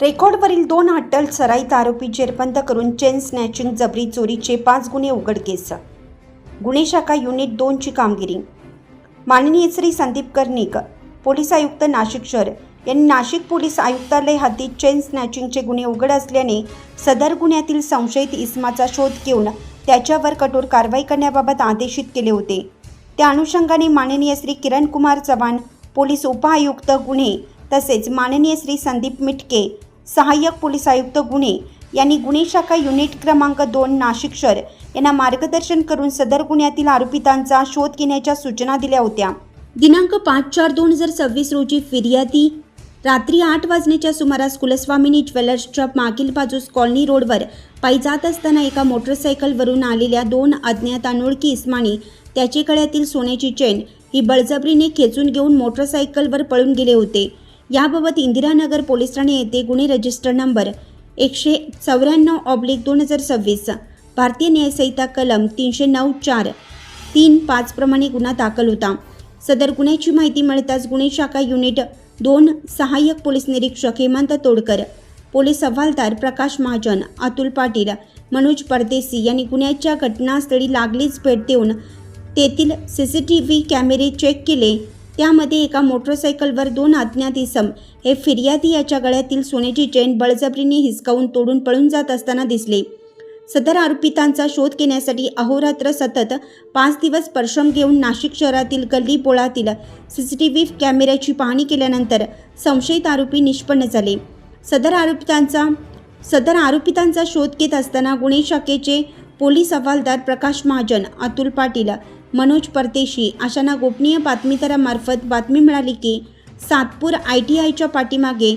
रेकॉर्डवरील 2 अट्टल सराईत आरोपी जेरबंद करून चेन स्नॅचिंग, जबरी चोरीचे 5 गुन्हे उघडकीस. गुन्हे शाखा युनिट 2 ची कामगिरी. माननीय श्री संदीप कर्णिक, पोलीस आयुक्त नाशिक शहर यांनी नाशिक पोलीस आयुक्तालय हद्दीत चेन स्नॅचिंगचे गुन्हे उघड असल्याने सदर गुन्ह्यातील संशयित इसमाचा शोध घेऊन त्याच्यावर कठोर कारवाई करण्याबाबत आदेशित केले होते. त्या अनुषंगाने माननीय श्री किरण कुमार चव्हाण, पोलीस उपआयुक्त गुन्हे तसेच माननीय श्री संदीप मिटके, सहाय्यक पोलीस आयुक्त गुन्हे यांनी गुन्हे शाखा युनिट क्रमांक 2 नाशिक शहर यांना मार्गदर्शन करून सदर गुन्ह्यातील आरोपितांचा शोध घेण्याच्या सूचना दिल्या होत्या. दिनांक 5/4/2026 रोजी फिर्यादी रात्री 8 वाजण्याच्या सुमारास कुलस्वामिनी ज्वेलर्सच्या मागील बाजूस कॉलनी रोडवर पायी जात असताना एका मोटरसायकलवरून आलेल्या 2 अज्ञात अनोळखी इसमांनी त्याचे गळ्यातील सोन्याची चेन ही बळजबरीने खेचून घेऊन मोटरसायकलवर पळून गेले होते. याबाबत इंदिरानगर पोलीस ठाणे येथे गुन्हे रजिस्टर नंबर 194/2026 भारतीय न्याय संहिता कलम 309(4)(3)(5) प्रमाणे गुन्हा दाखल होता. सदर गुन्ह्याची माहिती मिळताच गुन्हे शाखा युनिट 2 सहाय्यक पोलीस निरीक्षक हेमंत तोडकर, पोलीस हवालदार प्रकाश महाजन, अतुल पाटील, मनोज परदेशी यांनी गुन्ह्याच्या घटनास्थळी लागलीच भेट देऊन तेथील CCTV कॅमेरे चेक केले. त्यामध्ये एका मोटरसायकलवर 2 अज्ञात इसम हे फिर्यादी याच्या गळ्यातील सोन्याची चेन बळजबरीने हिसकावून तोडून पळून जात असताना दिसले. सदर आरोपितांचा शोध घेण्यासाठी अहोरात्र सतत 5 दिवस परिश्रम घेऊन नाशिक शहरातील गल्ली बोळातील CCTV कॅमेऱ्याची पाहणी केल्यानंतर संशयित आरोपी निष्पन्न झाले. सदर आरोपितांचा शोध घेत असताना गुन्हे शाखेचे पोलीस हवालदार प्रकाश महाजन, अतुल पाटील, मनोज परदेशी अशांना गोपनीय बातमीदारामार्फत बातमी मिळाली की सातपूर ITIच्या पाठीमागे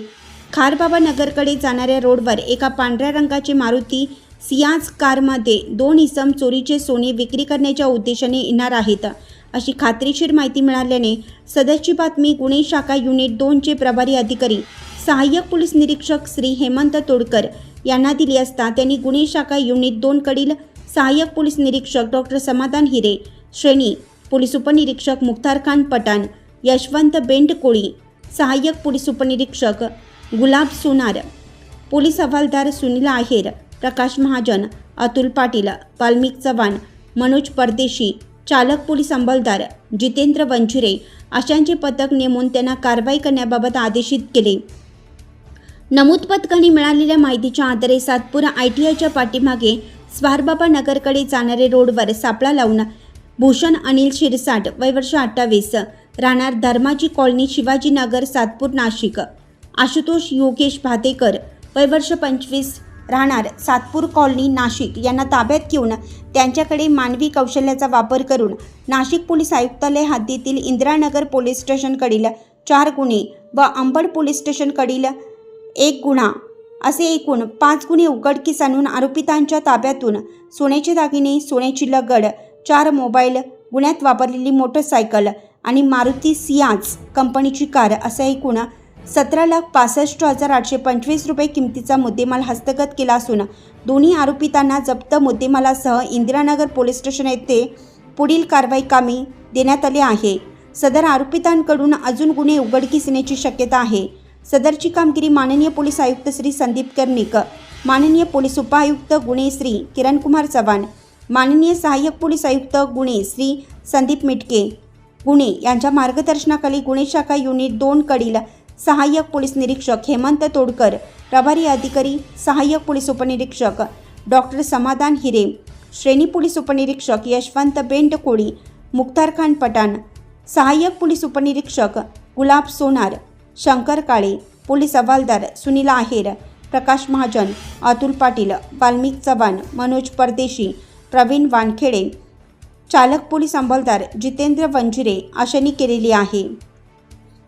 खारबाबा नगरकडे जाणाऱ्या रोडवर एका पांढऱ्या रंगाचे मारुती सियाज कारमध्ये 2 इसम चोरीचे सोने विक्री करण्याच्या उद्देशाने येणार आहेत अशी खात्रीशीर माहिती मिळाल्याने सदरची बातमी गुन्हे शाखा युनिट 2 चे प्रभारी अधिकारी सहाय्यक पोलीस निरीक्षक श्री हेमंत तोडकर यांना दिली असता त्यांनी गुन्हे शाखा युनिट 2 कडील सहाय्यक पोलीस निरीक्षक डॉक्टर समाधान हिरे, श्रेणी पोलीस उपनिरीक्षक मुख्तार खान पठाण, यशवंत बेंडकोळी, सहाय्यक पोलीस उपनिरीक्षक गुलाब सोनार, पोलीस हवालदार सुनील आहेर, प्रकाश महाजन, अतुल पाटील, वाल्मिक चव्हाण, मनोज परदेशी, चालक पोलीस अंमलदार जितेंद्र वंजिरे अशांचे पथक नेमून त्यांना कारवाई करण्याबाबत आदेशित केले. नमूद पथकाने मिळालेल्या माहितीच्या आधारे सातपूर ITIच्या पाठीमागे स्वारबाबा नगरकडे जाणारे रोडवर सापळा लावून भूषण अनिल शिरसाट, वय वर्ष 28, राहणार धर्माजी कॉलनी, शिवाजीनगर, सातपूर, नाशिक, आशुतोष योगेश भातेकर, वय वर्ष 25, राहणार सातपूर कॉलनी, नाशिक यांना ताब्यात घेऊन त्यांच्याकडे मानवी कौशल्याचा वापर करून नाशिक पोलीस आयुक्तालय हद्दीतील इंदिरानगर पोलीस स्टेशनकडील 4 गुन्हे व अंबड पोलीस स्टेशनकडील 1 गुन्हा असे एकूण 5 गुन्हे उघडकीस आणून आरोपितांच्या ताब्यातून सोन्याचे दागिने, सोन्याची लगड, 4 मोबाईल, गुन्ह्यात वापरलेली मोटरसायकल आणि मारुती सियाज कंपनीची कार असा एकूण 17,65,825 रुपये किमतीचा मुद्देमाल हस्तगत केला असून दोन्ही आरोपितांना जप्त मुद्देमालासह इंदिरानगर पोलीस स्टेशन येथे पुढील कारवाई कामी देण्यात आली आहे. सदर आरोपितांकडून अजून गुन्हे उघडकीस येण्याची शक्यता आहे. सदरची कामगिरी माननीय पोलीस आयुक्त श्री संदीप कर्णिक, माननीय पोलीस उपायुक्त गुन्हे श्री किरण कुमार चव्हाण, माननीय सहाय्यक पोलीस आयुक्त गुन्हे श्री संदीप मिटके गुन्हे यांच्या मार्गदर्शनाखाली गुन्हे शाखा युनिट 2 कडील सहाय्यक पोलीस निरीक्षक हेमंत तोडकर, प्रभारी अधिकारी सहाय्यक पोलीस उपनिरीक्षक डॉक्टर समाधान हिरे, श्रेणी पोलीस उपनिरीक्षक यशवंत बेंडकोळी, मुख्तार खान पठाण, सहाय्यक पोलीस उपनिरीक्षक गुलाब सोनार, शंकर काळे, पोलीस हवालदार सुनील आहेर, प्रकाश महाजन, अतुल पाटील, वाल्मिक चव्हाण, मनोज परदेशी, प्रवीण वानखेडे, चालक पोलीस अंमलदार जितेंद्र वंजिरे अशांनी केलेली आहे.